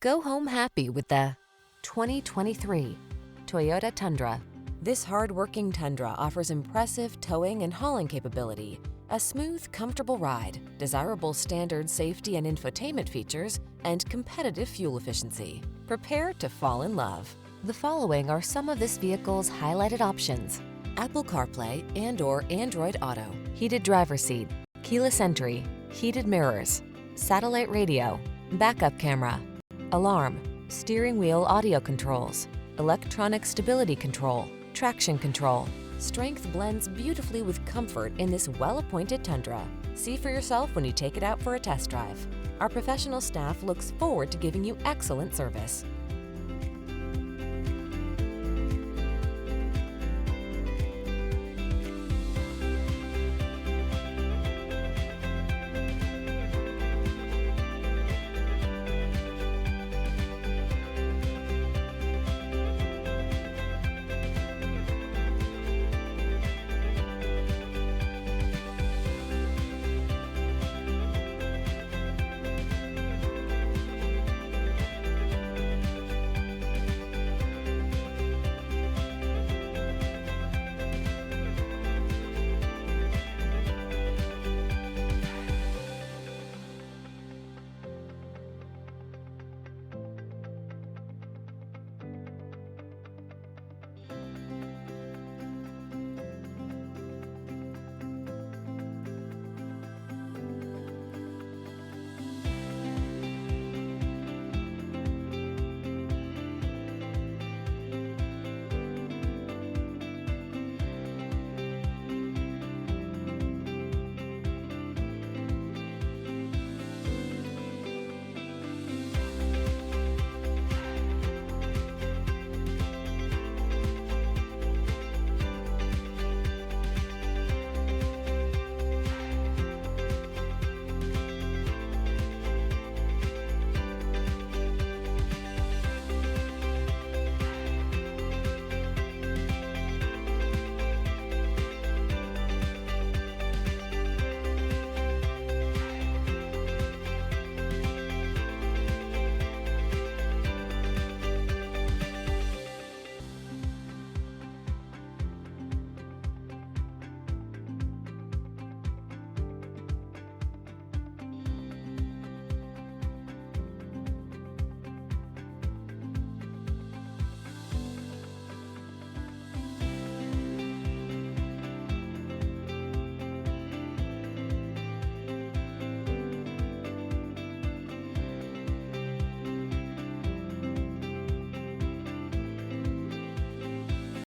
Go home happy with the 2023 Toyota Tundra. This hard-working Tundra offers impressive towing and hauling capability, a smooth, comfortable ride, desirable standard safety and infotainment features, and competitive fuel efficiency. Prepare to fall in love. The following are some of this vehicle's highlighted options: Apple CarPlay and/or Android Auto, heated driver's seat, keyless entry, heated mirrors, satellite radio, backup camera, alarm, steering wheel audio controls, electronic stability control, traction control. Strength blends beautifully with comfort in this well-appointed Tundra. See for yourself when you take it out for a test drive. Our professional staff looks forward to giving you excellent service.